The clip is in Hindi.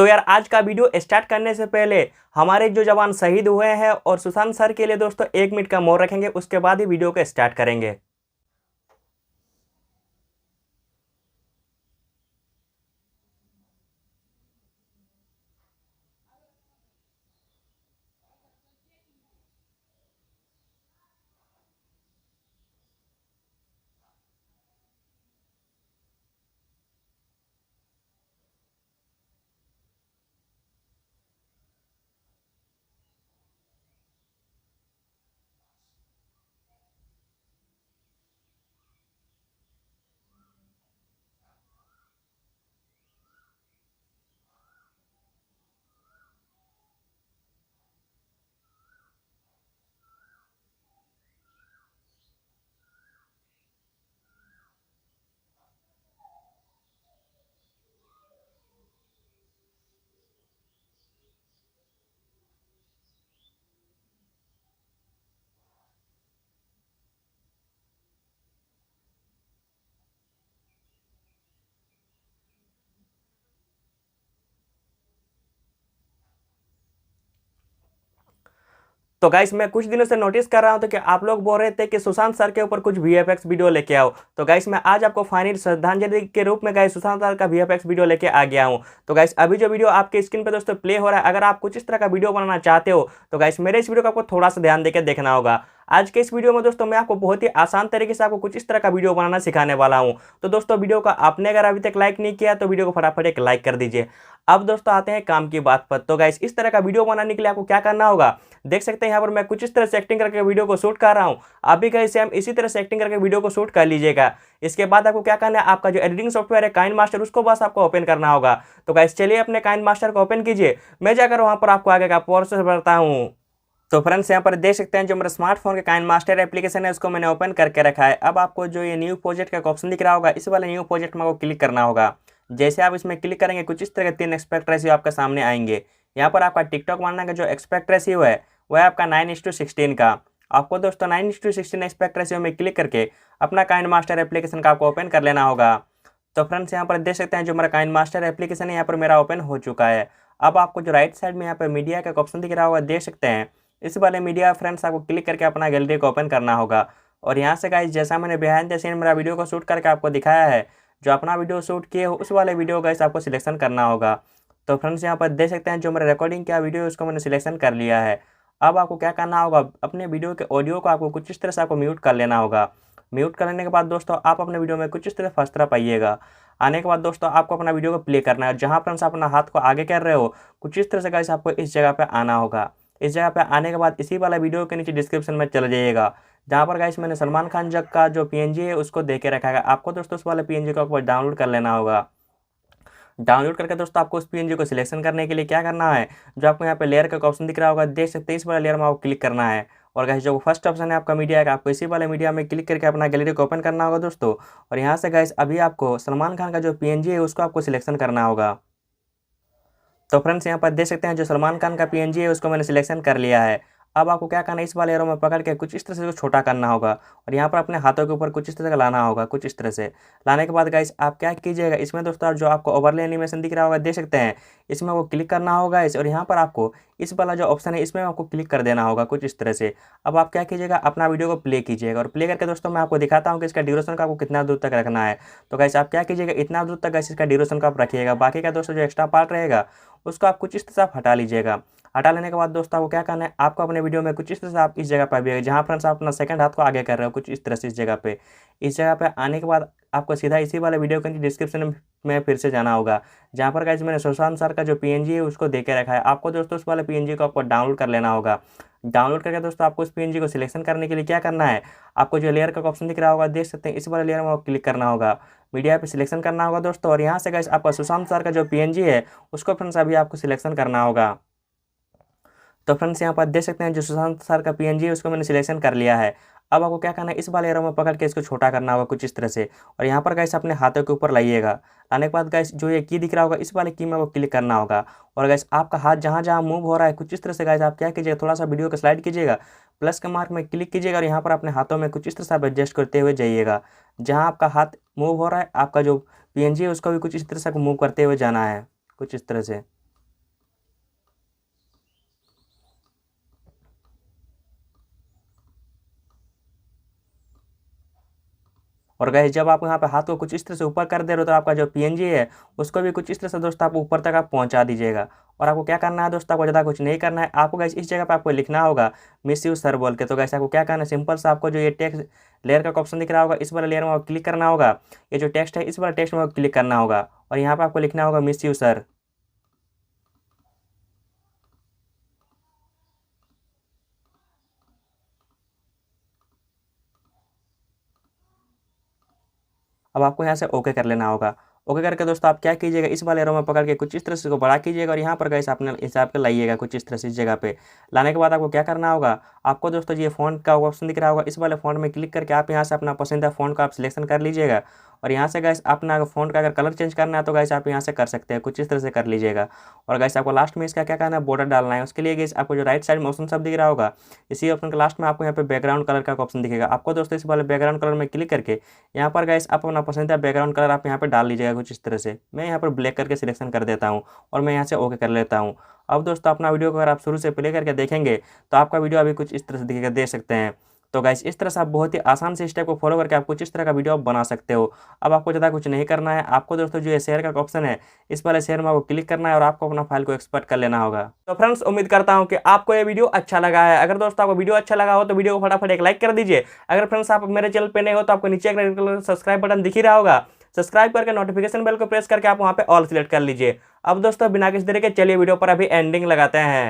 तो यार आज का वीडियो स्टार्ट करने से पहले हमारे जो जवान शहीद हुए हैं और सुशांत सर के लिए दोस्तों 1 मिनट का मौन रखेंगे, उसके बाद ही वीडियो को स्टार्ट करेंगे। तो गाइस मैं कुछ दिनों से नोटिस कर रहा हूं तो कि आप लोग बोल रहे थे कि सुशांत सर के ऊपर कुछ वीएफएक्स वीडियो लेके आओ। तो गाइस मैं आज आपको फाइनल श्रद्धांजलि के रूप में गाइस सुशांत सर का वीएफएक्स वीडियो लेके आ गया हूं। तो गाइस अभी जो वीडियो आपके स्क्रीन पे दोस्तों प्ले हो रहा है, अगर आप कुछ इस तरह का वीडियो बनाना चाहते हो तो गाइस मेरे इस वीडियो को आपको थोड़ा सा ध्यान देकर देखना होगा। आज के इस वीडियो में दोस्तों मैं आपको बहुत ही आसान तरीके से आपको कुछ इस तरह का वीडियो बनाना सिखाने वाला हूं। तो दोस्तों वीडियो का आपने अगर अभी तक लाइक नहीं किया तो वीडियो को फटाफट एक लाइक कर दीजिए। अब दोस्तों आते हैं काम की बात पर। तो गाइस इस तरह का वीडियो बनाने के लिए आपको क्या करना होगा, देख सकते हैं यहाँ पर मैं कुछ इस तरह से एक्टिंग करके वीडियो को शूट कर रहा हूँ। आप भी गाइस सेम इसी तरह से एक्टिंग करके वीडियो को शूट कर लीजिएगा। इसके बाद आपको क्या करना है, आपका जो एडिटिंग सॉफ्टवेयर है काइनमास्टर, उसको बस आपको ओपन करना होगा। तो गाइस चलिए अपने काइनमास्टर को ओपन कीजिए, मैं जाकर वहाँ पर आपको आगे का प्रोसेस बताता हूँ। तो फ्रेंड्स यहाँ पर देख सकते हैं जो मेरा स्मार्टफोन का काइनमास्टर एप्लीकेशन है उसको मैंने ओपन करके रखा है। अब आपको जो ये न्यू प्रोजेक्ट का ऑप्शन दिख रहा होगा, इस वाले न्यू प्रोजेक्ट में आपको क्लिक करना होगा। जैसे आप इसमें क्लिक करेंगे कुछ इस तरह के 3 एस्पेक्ट रेशियो आपके सामने आएंगे। यहाँ पर आपका टिकटॉक बनाने का जो एक्सपेक्ट रेशियो है वह है आपका 9:16 का। आपको दोस्तों 9:16 एस्पेक्ट रेशियो में क्लिक करके अपना काइनमास्टर एप्लीकेशन का आपको ओपन कर लेना होगा। तो फ्रेंड्स यहाँ पर देख सकते हैं जो मेरा काइनमास्टर एप्लीकेशन है यहाँ पर मेरा ओपन हो चुका है। अब आपको जो राइट साइड में यहाँ पर मीडिया का ऑप्शन दिख रहा होगा, देख सकते हैं इस वाले मीडिया फ्रेंड्स आपको क्लिक करके अपना गैलरी को ओपन करना होगा। और यहाँ से गाइस जैसा मैंने बिहाइंड द सीन मेरा वीडियो को शूट करके आपको दिखाया है, जो अपना वीडियो शूट किए हो उस वाले वीडियो गाइस आपको सिलेक्शन करना होगा। तो फ्रेंड्स यहाँ पर देख सकते हैं जो मेरा रिकॉर्डिंग किया वीडियो उसको मैंने सिलेक्शन कर लिया है। अब आपको क्या करना होगा, अपने वीडियो के ऑडियो को आपको कुछ इस तरह से आपको म्यूट कर लेना होगा। म्यूट कर लेने के बाद दोस्तों आप अपने वीडियो में कुछ इस तरह फर्स्ट तरफ आइएगा। आने के बाद दोस्तों आपको अपना वीडियो को प्ले करना है। जहाँ फ्रेंड्स अपना हाथ को आगे कर रहे हो कुछ इस तरह से गाइस आपको इस जगह पे आना होगा। इस जगह पे आने के बाद इसी वाला वीडियो के नीचे डिस्क्रिप्शन में चले जाइएगा, जहाँ पर गाइस मैंने सलमान खान जग का जो पीएनजी है उसको दे के रखा है। आपको दोस्तों उस वाले पीएनजी को आपको डाउनलोड कर लेना होगा। डाउनलोड करके दोस्तों आपको उस पीएनजी को सिलेक्शन करने के लिए क्या करना है, जो आपको यहाँ पे लेयर का ऑप्शन दिख रहा होगा, देख सकते हैं इस वाले लेयर में आपको क्लिक करना है। और गाइस जो फर्स्ट ऑप्शन है आपका मीडिया का, आपको इसी वाले मीडिया में क्लिक करके अपना गैलरी को ओपन करना होगा दोस्तों। और यहाँ से गाइस अभी आपको सलमान खान का जो पीएनजी है उसको आपको सिलेक्शन करना होगा। तो फ्रेंड्स यहाँ पर देख सकते हैं जो सलमान खान का पीएनजी है उसको मैंने सिलेक्शन कर लिया है। अब आपको क्या करना है, इस वाले एरो में पकड़ के कुछ इस तरह से उसको छोटा करना होगा और यहाँ पर अपने हाथों के ऊपर कुछ इस तरह का लाना होगा। कुछ इस तरह से लाने के बाद गाइस आप क्या कीजिएगा, इसमें दोस्तों जो आपको ओवरले एनिमेशन दिख रहा होगा, देख सकते हैं इसमें वो क्लिक करना होगा इस, और यहाँ पर आपको इस वाला जो ऑप्शन है इसमें आपको क्लिक कर देना होगा कुछ इस तरह से। अब आप क्या कीजिएगा, अपना वीडियो को प्ले कीजिएगा और प्ले करके दोस्तों मैं आपको दिखाता हूँ कि इसका ड्यूरेशन का आपको कितना दूर तक रखना है। तो गाइस आप क्या कीजिएगा, इतना दूर तक गाइस इसका ड्यूरेशन का आप रखिएगा। बाकी का दोस्तों जो एक्स्ट्रा पार्ट रहेगा उसको आप कुछ इस तरह से आप हटा लीजिएगा। हटा लेने के बाद दोस्तों आपको क्या करना है, आपको अपने वीडियो में कुछ इस तरह से आप इस जगह पर आइएगा, जहाँ फ्रेंड्स आप अपना सेकंड हाथ को आगे कर रहे हो कुछ इस तरह से इस जगह पे। इस जगह पे आने के बाद आपको सीधा इसी वाले वीडियो के डिस्क्रिप्शन में फिर से जाना होगा, जहाँ पर गाइस मैंने सुशांत सर का जो पीएनजी है उसको दे के रखा है। आपको दोस्तों उस वाले पीएनजी को आपको डाउनलोड कर लेना होगा। डाउनलोड करके दोस्तों आपको उस पीएनजी को सिलेक्शन करने के लिए क्या करना है, आपको जो लेयर का ऑप्शन दिख रहा होगा, देख सकते हैं इस वाले लेयर में आपको क्लिक करना होगा, मीडिया पे सिलेक्शन करना होगा दोस्तों। और यहाँ से गाइस आपका सुशांत सर का जो पीएनजी है उसको फ्रेंड्स अभी आपको सिलेक्शन करना होगा। तो फ्रेंड्स यहाँ पर देख सकते हैं जो सुशांत सर का पीएनजी है उसको मैंने सिलेक्शन कर लिया है। अब आपको क्या करना है, इस वाले एरो में पकड़ के इसको छोटा करना होगा कुछ इस तरह से, और यहाँ पर गाइस अपने हाथों के ऊपर लाइएगा। लाने के बाद गाइस जो ये की दिख रहा होगा इस वाले की में वो क्लिक करना होगा। और गाइस आपका हाथ जहाँ जहाँ मूव हो रहा है कुछ इस तरह से गाइस आप क्या कीजिएगा, थोड़ा सा वीडियो को स्लाइड कीजिएगा, प्लस के मार्क में क्लिक कीजिएगा और यहाँ पर अपने हाथों में कुछ इस तरह से आप एडजस्ट करते हुए जाइएगा। जहाँ आपका हाथ मूव हो रहा है आपका जो पीएनजी है उसको भी कुछ इस तरह से मूव करते हुए जाना है कुछ इस तरह से। और गाइस जब आप यहाँ पे हाथ को कुछ इस तरह से ऊपर कर दे रहे हो तो आपका जो पीएनजी है उसको भी कुछ इस तरह से दोस्तों आप ऊपर तक आप पहुँचा दीजिएगा। और आपको क्या करना है दोस्तों, आपको ज़्यादा कुछ नहीं करना है। आपको गाइस इस जगह पे आपको लिखना होगा मिस यू सर बोल के। तो गाइस आपको क्या करना है, सिंपल सा आपको जो ये टेक्स्ट लेयर का ऑप्शन दिख रहा होगा इस वाले लेयर में आपको क्लिक करना होगा। ये जो टेक्स्ट है इस वाले टेक्स्ट में आपको क्लिक करना होगा और यहाँ पे आपको लिखना होगा मिस यू सर। अब आपको यहाँ से ओके कर लेना होगा। ओके करके दोस्तों आप क्या कीजिएगा, इस वाले एरो में पकड़ के कुछ इस तरह से इसको बड़ा कीजिएगा और यहाँ पर गाइस अपने हिसाब के लाइएगा कुछ इस तरह से। इस जगह पे लाने के बाद आपको क्या करना होगा, आपको दोस्तों ये फ़ॉन्ट का ऑप्शन दिख रहा होगा, इस वाले फ़ॉन्ट में क्लिक करके आप यहाँ से अपना पसंदीदा फ़ॉन्ट का आप सिलेक्शन कर लीजिएगा। और यहाँ से गाइस अपना फ़ॉन्ट का अगर कलर चेंज करना है तो गाइस आप यहाँ से कर सकते हैं, कुछ इस तरह से कर लीजिएगा। और गाइस आपको लास्ट में इसका क्या करना है, बॉर्डर डालना है। उसके लिए गाइस आपको जो राइट साइड में ऑप्शन सब दिख रहा होगा, इसी ऑप्शन के लास्ट में आपको यहाँ पे बैकग्राउंड कलर का ऑप्शन दिखेगा। आपको दोस्तों इस वाले बैकग्राउंड कलर में क्लिक करके यहाँ पर गाइस आप अपना पसंदीदा बैकग्राउंड कलर आप यहाँ पे डाल लीजिएगा कुछ इस तरह से। मैं यहाँ पर ब्लैक करके सिलेक्शन कर देता हूँ और मैं यहाँ से ओके कर लेता हूँ। अब दोस्तों अपना वीडियो को अगर आप शुरू से प्ले करके देखेंगे तो आपका वीडियो अभी कुछ इस तरह से दिखेगा, देख सकते हैं। तो गाइस इस तरह से आप बहुत ही आसान से स्टेप को फॉलो करके आप कुछ इस तरह का वीडियो आप बना सकते हो। अब आपको ज़्यादा कुछ नहीं करना है, आपको दोस्तों जो ये शेयर का ऑप्शन है इस वाले शेयर में आपको क्लिक करना है और आपको अपना फाइल को एक्सपोर्ट कर लेना होगा। तो फ्रेंड्स उम्मीद करता हूँ कि आपको ये वीडियो अच्छा लगा है। अगर दोस्तों आपको वीडियो अच्छा लगा हो तो वीडियो को फटाफट एक लाइक कर दीजिए। अगर फ्रेंड्स आप मेरे चैनल पे नए हो तो आपको नीचे एक रेड कलर का सब्सक्राइब बटन दिख ही रहा होगा, सब्सक्राइब करके नोटिफिकेशन बेल को प्रेस करके आप वहाँ पे ऑल सिलेक्ट कर लीजिए। अब दोस्तों बिना किसी देरी के चलिए वीडियो पर अभी एंडिंग लगाते हैं।